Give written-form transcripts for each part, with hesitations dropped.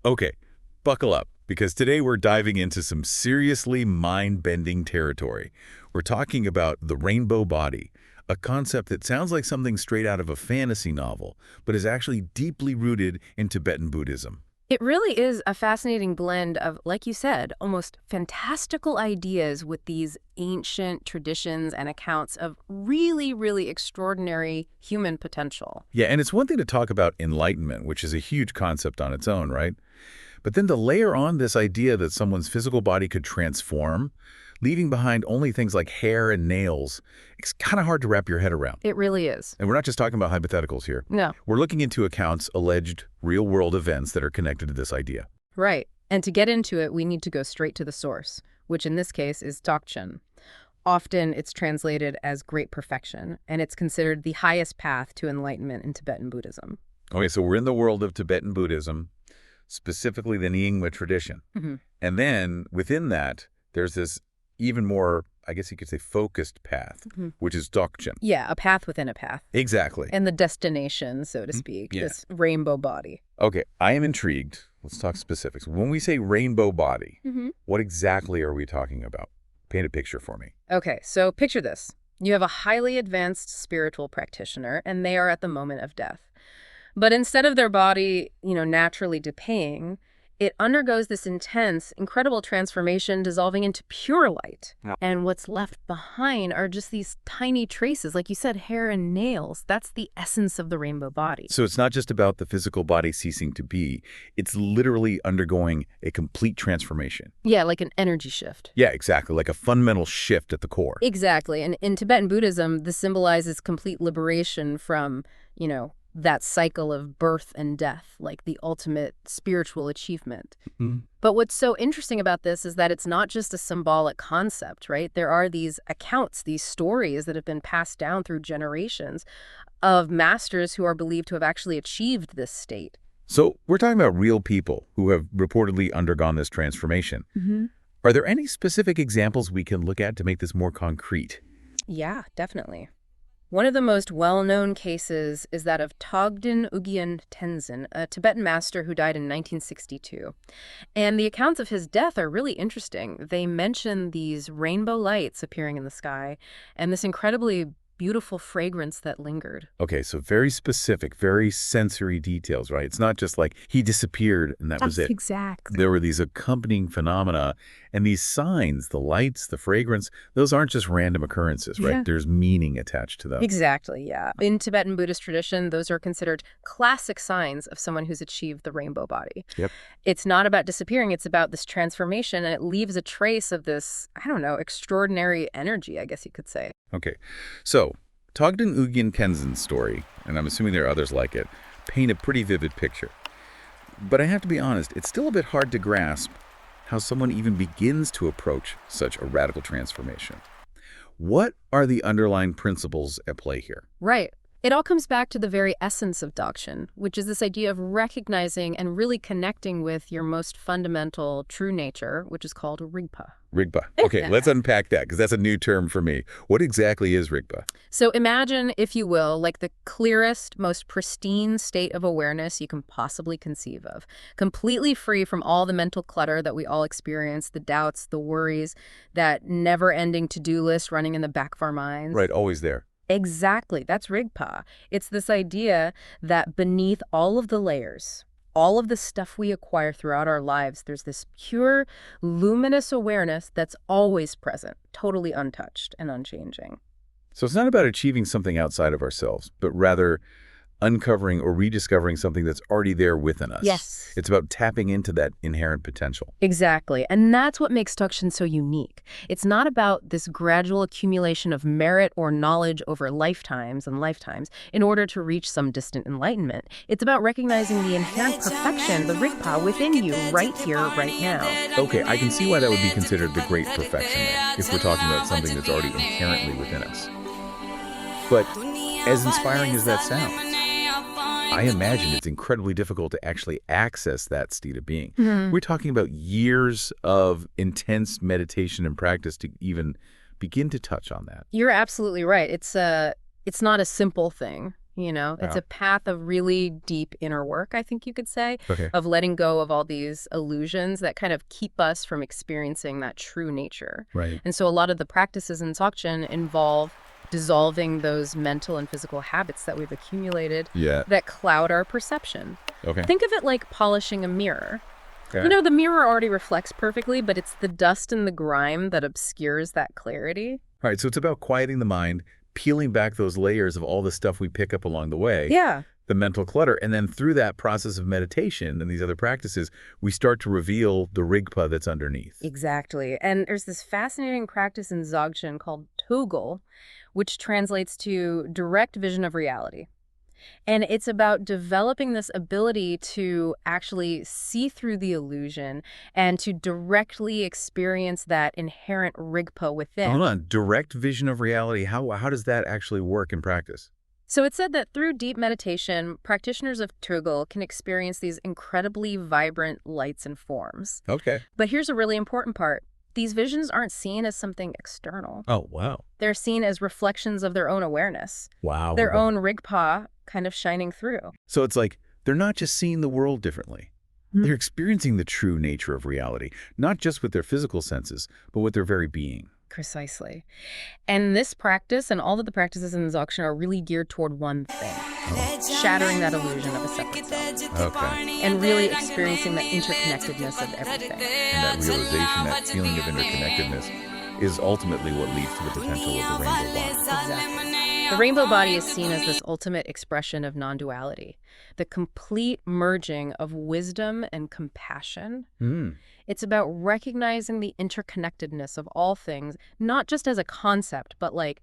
Okay, buckle up, because today we're diving into some seriously mind-bending territory. We're talking about the rainbow body, a concept that sounds like something straight out of a fantasy novel, but is actually deeply rooted in Tibetan Buddhism. It really is a fascinating blend of, like you said, almost fantastical ideas with these ancient traditions and accounts of really, really extraordinary human potential. Yeah, and it's one thing to talk about enlightenment, which is a huge concept on its own, right? But then to layer on this idea that someone's physical body could transform, leaving behind only things like hair and nails, it's kind of hard to wrap your head around. It really is. And we're not just talking about hypotheticals here. No, We're looking into accounts, alleged real-world events that are connected to this idea. right. And to get into it, we need to go straight to the source, which in this case is Dzogchen. Often it's translated as great perfection, and it's considered the highest path to enlightenment in Tibetan Buddhism. Okay, so we're in the world of Tibetan Buddhism, specifically the Nyingma tradition. hmm And then within that, there's this even more, I guess you could say, focused path, hmm which is Dzogchen. Yeah, a path within a path. Exactly. And the destination, so to Mhm. speak, Yeah. this rainbow body. Okay, I am intrigued. Let's talk specifics. When we say rainbow body, what exactly are we talking about? Paint a picture for me. Okay, so picture this. You have a highly advanced spiritual practitioner, and they are at the moment of death. But instead of their body, naturally decaying, it undergoes this intense, incredible transformation, dissolving into pure light. Yeah. And what's left behind are just these tiny traces, like you said, hair and nails. That's the essence of the rainbow body. So it's not just about the physical body ceasing to be, it's literally undergoing a complete transformation. Yeah, like an energy shift. Yeah, exactly, like a fundamental shift at the core. Exactly. And in Tibetan Buddhism, this symbolizes complete liberation from, that cycle of birth and death, like the ultimate spiritual achievement. Mhm. But what's so interesting about this is that it's not just a symbolic concept, right? There are these accounts, these stories that have been passed down through generations of masters who are believed to have actually achieved this state. So we're talking about real people who have reportedly undergone this transformation. Are there any specific examples we can look at to make this more concrete? Yeah, definitely. One of the most well-known cases is that of Togden Ugyen Tenzin, a Tibetan master who died in 1962. And the accounts of his death are really interesting. They mention these rainbow lights appearing in the sky and this incredibly beautiful fragrance that lingered. Okay, so very specific, very sensory details, right? It's not just like he disappeared and that was it. Exactly. There were these accompanying phenomena and these signs, the lights, the fragrance, those aren't just random occurrences, right? Yeah. There's meaning attached to them. Exactly, yeah. In Tibetan Buddhist tradition, those are considered classic signs of someone who's achieved the rainbow body. Yep. It's not about disappearing, it's about this transformation, and it leaves a trace of this, extraordinary energy, I guess you could say. Okay, so Togden Ugyen Kenzen's story, and I'm assuming there are others like it, paint a pretty vivid picture. But I have to be honest, it's still a bit hard to grasp how someone even begins to approach such a radical transformation. What are the underlying principles at play here? Right. It all comes back to the very essence of Dzogchen, which is this idea of recognizing and really connecting with your most fundamental true nature, which is called Rigpa. Rigpa. Okay, let's unpack that because that's a new term for me. What exactly is Rigpa? So imagine, if you will, like the clearest, most pristine state of awareness you can possibly conceive of, completely free from all the mental clutter that we all experience, the doubts, the worries, that never-ending to-do list running in the back of our minds. Right, always there. Exactly. That's Rigpa. It's this idea that beneath all of the layers, all of the stuff we acquire throughout our lives, there's this pure, luminous awareness that's always present, totally untouched and unchanging. So it's not about achieving something outside of ourselves, but rather uncovering or rediscovering something that's already there within us. Yes. It's about tapping into that inherent potential. Exactly. And that's what makes Dzogchen so unique. It's not about this gradual accumulation of merit or knowledge over lifetimes and lifetimes in order to reach some distant enlightenment. It's about recognizing the inherent perfection, the Rigpa, within you right here, right now. Okay, I can see why that would be considered the great perfection then, if we're talking about something that's already inherently within us. But as inspiring as that sounds, I imagine it's incredibly difficult to actually access that state of being. We're talking about years of intense meditation and practice to even begin to touch on that. You're absolutely right. It's not a simple thing. It's Wow. a path of really deep inner work, I think you could say, Okay. of letting go of all these illusions that kind of keep us from experiencing that true nature. Right. And so a lot of the practices in Dzogchen involve dissolving those mental and physical habits that we've accumulated Yeah. that cloud our perception. Okay. Think of it like polishing a mirror. Okay. The mirror already reflects perfectly, but it's the dust and the grime that obscures that clarity. All right. So it's about quieting the mind, peeling back those layers of all the stuff we pick up along the way, Yeah. the mental clutter. And then through that process of meditation and these other practices, we start to reveal the rigpa that's underneath. Exactly. And there's this fascinating practice in Dzogchen called Togl, which translates to direct vision of reality. And it's about developing this ability to actually see through the illusion and to directly experience that inherent rigpa Hold within. on. Direct vision of reality. How does that actually work in practice? So it's said that through deep meditation, practitioners of Togl can experience these incredibly vibrant lights and forms. Okay. But here's a really important part. These visions aren't seen as something external. Oh, wow. They're seen as reflections of their own awareness, Wow. their own rigpa kind of shining through. So it's like they're not just seeing the world differently. Mhm. They're experiencing the true nature of reality, not just with their physical senses, but with their very being. Precisely. And this practice and all of the practices in Dzogchen are really geared toward one thing, shattering that illusion of a separate self Okay. and really experiencing the interconnectedness of everything. And that realization, that feeling of interconnectedness, is ultimately what leads to the potential of the rainbow body. Exactly. The rainbow body is seen as this ultimate expression of non-duality, the complete merging of wisdom and compassion. Hmm. It's about recognizing the interconnectedness of all things, not just as a concept, but like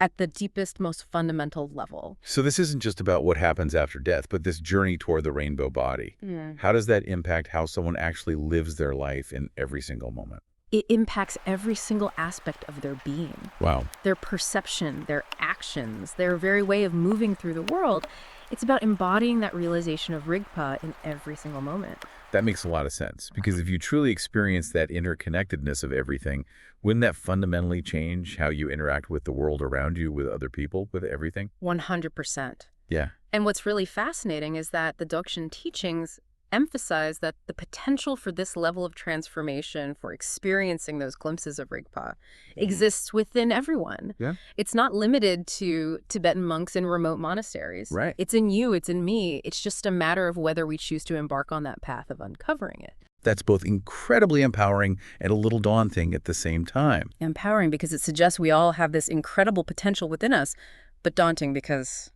at the deepest, most fundamental level. So this isn't just about what happens after death, but this journey toward the rainbow body. How does that impact how someone actually lives their life in every single moment? It impacts every single aspect of their being, Wow. their perception, their actions, their very way of moving through the world. It's about embodying that realization of Rigpa in every single moment. That makes a lot of sense, because if you truly experience that interconnectedness of everything, wouldn't that fundamentally change how you interact with the world around you, with other people, with everything? 100%. Yeah. And what's really fascinating is that the Dzogchen teachings emphasize that the potential for this level of transformation, for experiencing those glimpses of Rigpa, exists within everyone. Yeah. It's not limited to Tibetan monks in remote monasteries. Right. It's in you, it's in me. It's just a matter of whether we choose to embark on that path of uncovering it. That's both incredibly empowering and a little daunting at the same time. Empowering because it suggests we all have this incredible potential within us, but daunting because,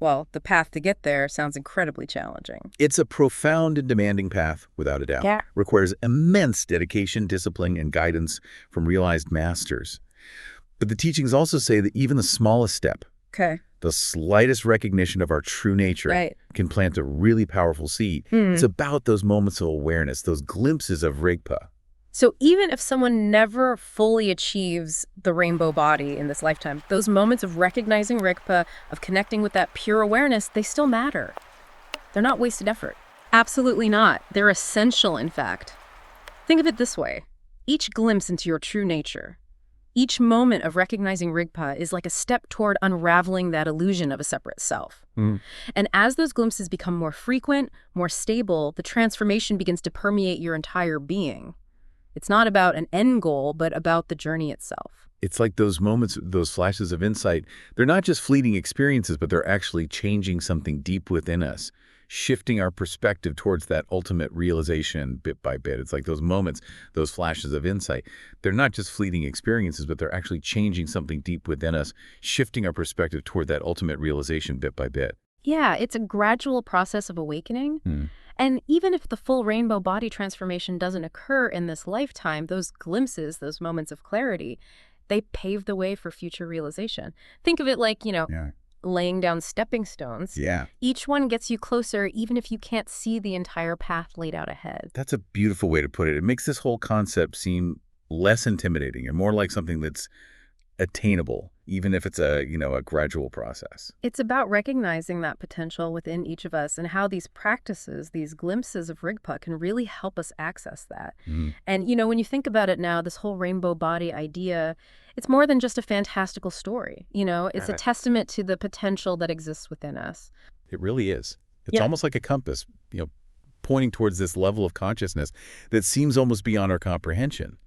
well, the path to get there sounds incredibly challenging. It's a profound and demanding path, without a doubt. Yeah. Requires immense dedication, discipline, and guidance from realized masters. But the teachings also say that even the smallest step, Okay. the slightest recognition of our true nature, Right. can plant a really powerful seed. It's about those moments of awareness, those glimpses of Rigpa. So even if someone never fully achieves the rainbow body in this lifetime, those moments of recognizing Rigpa, of connecting with that pure awareness, they still matter. They're not wasted effort. Absolutely not. They're essential, in fact. Think of it this way. Each glimpse into your true nature, each moment of recognizing Rigpa is like a step toward unraveling that illusion of a separate self. And as those glimpses become more frequent, more stable, the transformation begins to permeate your entire being. It's not about an end goal, but about the journey itself. It's like those moments, those flashes of insight, they're not just fleeting experiences, but they're actually changing something deep within us, shifting our perspective towards that ultimate realization bit by bit. It's like those moments, those flashes of insight. They're not just fleeting experiences, but they're actually changing something deep within us, shifting our perspective toward that ultimate realization bit by bit. Yeah, it's a gradual process of awakening. And even if the full rainbow body transformation doesn't occur in this lifetime, those glimpses, those moments of clarity, they pave the way for future realization. Think of it like, Yeah. laying down stepping stones. Yeah. Each one gets you closer, even if you can't see the entire path laid out ahead. That's a beautiful way to put it. It makes this whole concept seem less intimidating and more like something that's attainable, even if it's a gradual process. It's about recognizing that potential within each of us and how these practices, these glimpses of Rigpa, can really help us access that. Mhm. And, when you think about it now, this whole rainbow body idea, it's more than just a fantastical story. It's a Right. testament to the potential that exists within us. It really is. It's Yeah. almost like a compass, pointing towards this level of consciousness that seems almost beyond our comprehension.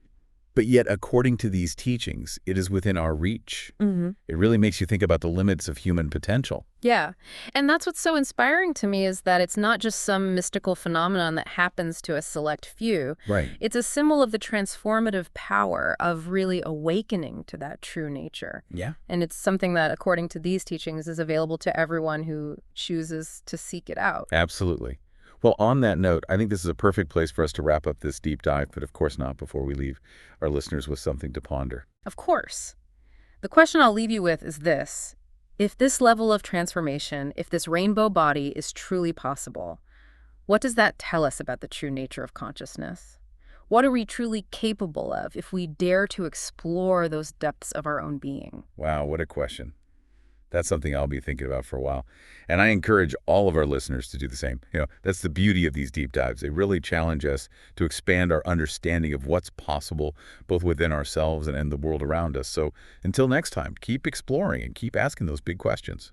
But yet, according to these teachings, it is within our reach. hmm It really makes you think about the limits of human potential. Yeah. And that's what's so inspiring to me is that it's not just some mystical phenomenon that happens to a select few. Right. It's a symbol of the transformative power of really awakening to that true nature. Yeah. And it's something that, according to these teachings, is available to everyone who chooses to seek it out. Absolutely. Well, on that note, I think this is a perfect place for us to wrap up this deep dive, but of course not before we leave our listeners with something to ponder. Of course. The question I'll leave you with is this. If this level of transformation, if this rainbow body is truly possible, what does that tell us about the true nature of consciousness? What are we truly capable of if we dare to explore those depths of our own being? Wow, what a question. That's something I'll be thinking about for a while. And I encourage all of our listeners to do the same. That's the beauty of these deep dives. They really challenge us to expand our understanding of what's possible, both within ourselves and the world around us. So until next time, keep exploring and keep asking those big questions.